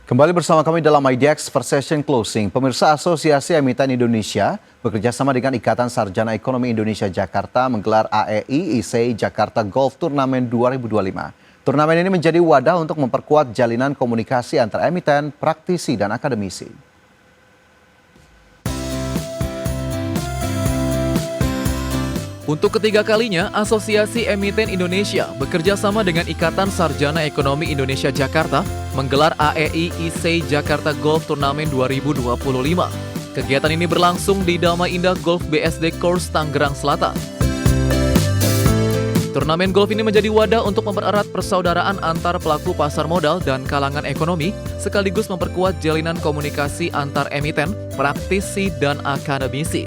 Kembali bersama kami dalam IDX First Session Closing. Pemirsa, Asosiasi Emiten Indonesia bekerjasama dengan Ikatan Sarjana Ekonomi Indonesia Jakarta menggelar AEI ISEI Jakarta Golf Turnamen 2025. Turnamen ini menjadi wadah untuk memperkuat jalinan komunikasi antara emiten, praktisi, dan akademisi. Untuk ketiga kalinya, Asosiasi Emiten Indonesia bekerja sama dengan Ikatan Sarjana Ekonomi Indonesia Jakarta menggelar AEI ISEI Jakarta Golf Turnamen 2025. Kegiatan ini berlangsung di Damai Indah Golf BSD Course Tangerang Selatan. Turnamen golf ini menjadi wadah untuk mempererat persaudaraan antar pelaku pasar modal dan kalangan ekonomi, sekaligus memperkuat jalinan komunikasi antar emiten, praktisi, dan akademisi.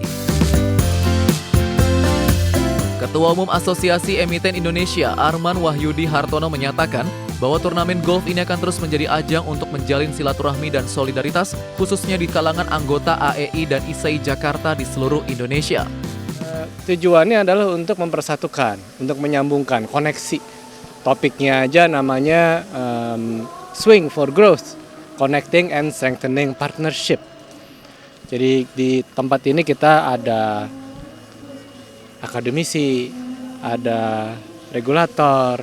Ketua Umum Asosiasi Emiten Indonesia, Arman Wahyudi Hartono menyatakan bahwa turnamen golf ini akan terus menjadi ajang untuk menjalin silaturahmi dan solidaritas, khususnya di kalangan anggota AEI dan ISEI Jakarta di seluruh Indonesia. Tujuannya adalah untuk mempersatukan, untuk menyambungkan koneksi. Topiknya aja namanya Swing for Growth, Connecting and Strengthening Partnership. Jadi di tempat ini kita ada akademisi, ada regulator,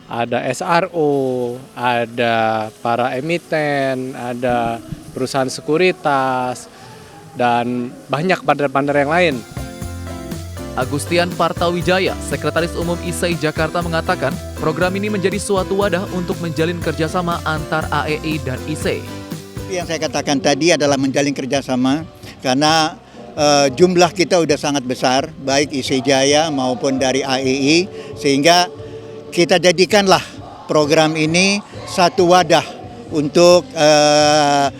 ada SRO, ada para emiten, ada perusahaan sekuritas, dan banyak partner-partner yang lain. Agustian Partawijaya, Sekretaris Umum ISEI Jakarta mengatakan program ini menjadi suatu wadah untuk menjalin kerjasama antar AEI dan ISEI. Yang saya katakan tadi adalah menjalin kerjasama karena jumlah kita udah sangat besar, baik ISEI Jaya maupun dari AEI, sehingga kita jadikanlah program ini satu wadah untuk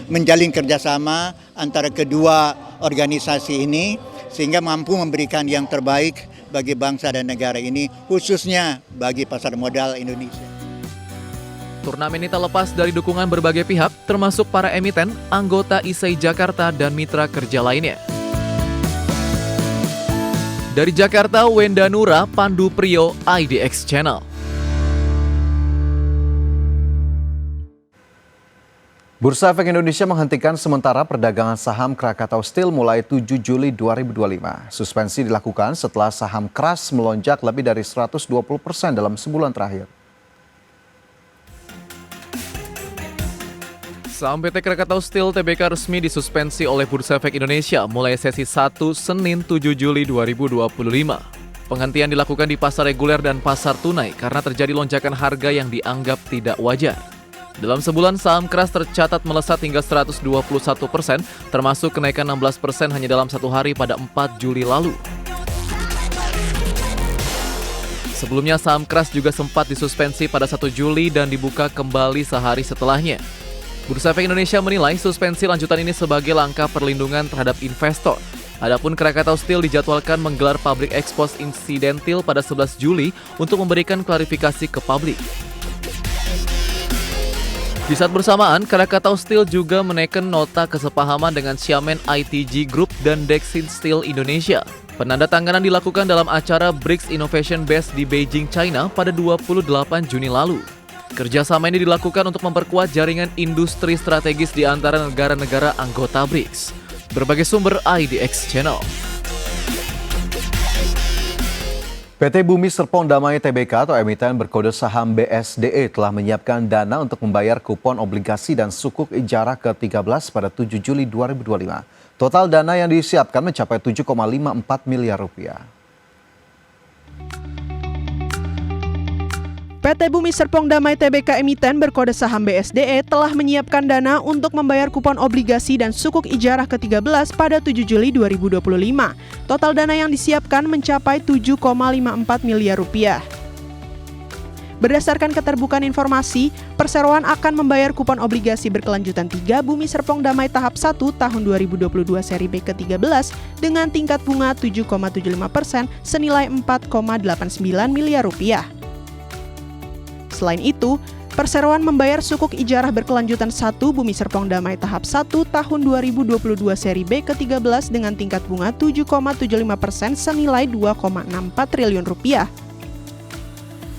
menjalin kerjasama antara kedua organisasi ini, sehingga mampu memberikan yang terbaik bagi bangsa dan negara ini, khususnya bagi pasar modal Indonesia. Turnamen ini tak lepas dari dukungan berbagai pihak, termasuk para emiten, anggota ISEI Jakarta, dan mitra kerja lainnya. Dari Jakarta, Wenda Nura, Pandu Priyo, IDX Channel. Bursa Efek Indonesia menghentikan sementara perdagangan saham Krakatau Steel mulai 7 Juli 2025. Suspensi dilakukan setelah saham keras melonjak lebih dari 120% dalam sebulan terakhir. Saham PT Krakatau Steel Tbk resmi disuspensi oleh Bursa Efek Indonesia mulai sesi 1 Senin 7 Juli 2025. Penghentian dilakukan di pasar reguler dan pasar tunai karena terjadi lonjakan harga yang dianggap tidak wajar. Dalam sebulan, saham keras tercatat melesat hingga 121%, termasuk kenaikan 16% hanya dalam satu hari pada 4 Juli lalu. Sebelumnya, saham keras juga sempat disuspensi pada 1 Juli dan dibuka kembali sehari setelahnya. Bursa Efek Indonesia menilai suspensi lanjutan ini sebagai langkah perlindungan terhadap investor. Adapun Krakatau Steel dijadwalkan menggelar public expose insidentil pada 11 Juli untuk memberikan klarifikasi ke publik. Di saat bersamaan, Krakatau Steel juga menaikkan nota kesepahaman dengan Xiamen ITG Group dan Dexin Steel Indonesia. Penandatanganan dilakukan dalam acara BRICS Innovation Base di Beijing, China pada 28 Juni lalu. Kerjasama ini dilakukan untuk memperkuat jaringan industri strategis di antara negara-negara anggota BRICS. Berbagai sumber IDX Channel. PT Bumi Serpong Damai Tbk atau emiten berkode saham BSDE telah menyiapkan dana untuk membayar kupon obligasi dan sukuk ijarah ke-13 pada 7 Juli 2025. Total dana yang disiapkan mencapai 7,54 miliar rupiah. PT Bumi Serpong Damai Tbk emiten berkode saham BSDE telah menyiapkan dana untuk membayar kupon obligasi dan sukuk ijarah ke-13 pada 7 Juli 2025. Total dana yang disiapkan mencapai 7,54 miliar rupiah. Berdasarkan keterbukaan informasi, perseroan akan membayar kupon obligasi berkelanjutan 3 Bumi Serpong Damai tahap 1 tahun 2022 seri B ke-13 dengan tingkat bunga 7,75% senilai 4,89 miliar rupiah. Selain itu, perseroan membayar sukuk ijarah berkelanjutan 1 Bumi Serpong Damai tahap 1 tahun 2022 seri B ke-13 dengan tingkat bunga 7,75% senilai 2,64 triliun rupiah.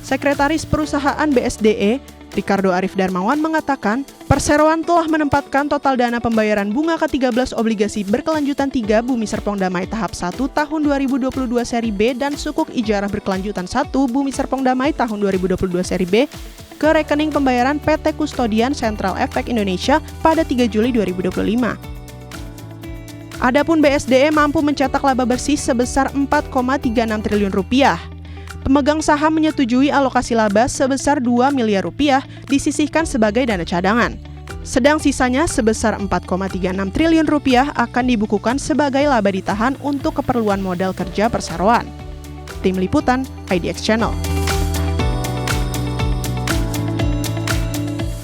Sekretaris Perusahaan BSDE, Ricardo Arif Darmawan mengatakan, Perseroan telah menempatkan total dana pembayaran bunga ke-13 obligasi berkelanjutan 3 Bumi Serpong Damai tahap 1 tahun 2022 seri B dan sukuk ijarah berkelanjutan 1 Bumi Serpong Damai tahun 2022 seri B ke rekening pembayaran PT Kustodian Central Efek Indonesia pada 3 Juli 2025. Adapun BSDE mampu mencetak laba bersih sebesar 4,36 triliun rupiah. Pemegang saham menyetujui alokasi laba sebesar 2 miliar rupiah disisihkan sebagai dana cadangan. Sedang sisanya sebesar 4,36 triliun rupiah akan dibukukan sebagai laba ditahan untuk keperluan modal kerja perseroan. Tim Liputan, IDX Channel.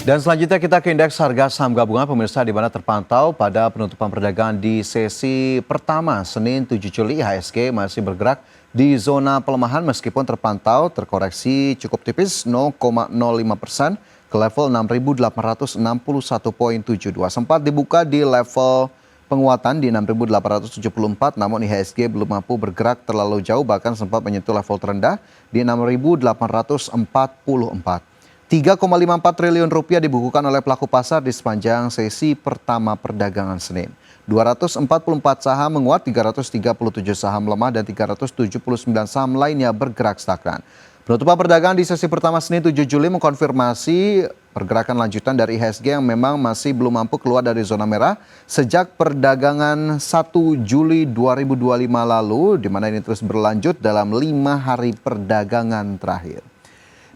Dan selanjutnya kita ke indeks harga saham gabungan pemirsa di mana terpantau pada penutupan perdagangan di sesi pertama Senin 7 Juli IHSG masih bergerak di zona pelemahan meskipun terpantau terkoreksi cukup tipis 0,05% ke level 6.861,72. Sempat dibuka di level penguatan di 6.874 namun IHSG belum mampu bergerak terlalu jauh bahkan sempat menyentuh level terendah di 6.844. 3,54 triliun rupiah dibukukan oleh pelaku pasar di sepanjang sesi pertama perdagangan Senin. 244 saham menguat, 337 saham lemah, dan 379 saham lainnya bergerak stagnan. Penutupan perdagangan di sesi pertama Senin 7 Juli mengkonfirmasi pergerakan lanjutan dari IHSG yang memang masih belum mampu keluar dari zona merah sejak perdagangan 1 Juli 2025 lalu, di mana ini terus berlanjut dalam 5 hari perdagangan terakhir.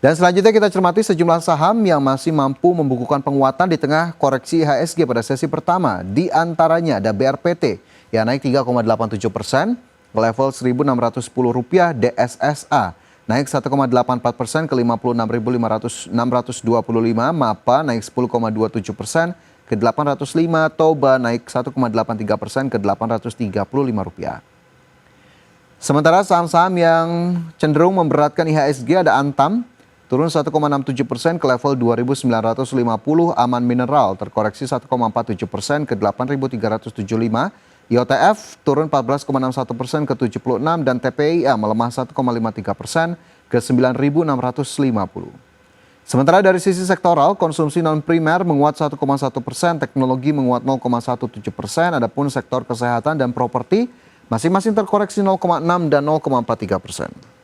Dan selanjutnya kita cermati sejumlah saham yang masih mampu membukukan penguatan di tengah koreksi IHSG pada sesi pertama. Di antaranya ada BRPT yang naik 3,87% ke level Rp1.610, DSSA naik 1,84% ke 56.625, MAPA naik 10,27% ke 805, Toba naik 1,83% ke Rp835. Sementara saham-saham yang cenderung memberatkan IHSG ada Antam, turun 1,67% ke level 2.950, Aman Mineral terkoreksi 1,47% ke 8.375, IOTF turun 14,61% ke 76 dan TPIA melemah 1,53% ke 9.650. Sementara dari sisi sektoral, konsumsi non-primer menguat 1,1%, teknologi menguat 0,17%, adapun sektor kesehatan dan properti masing-masing terkoreksi 0,6 dan 0,43%.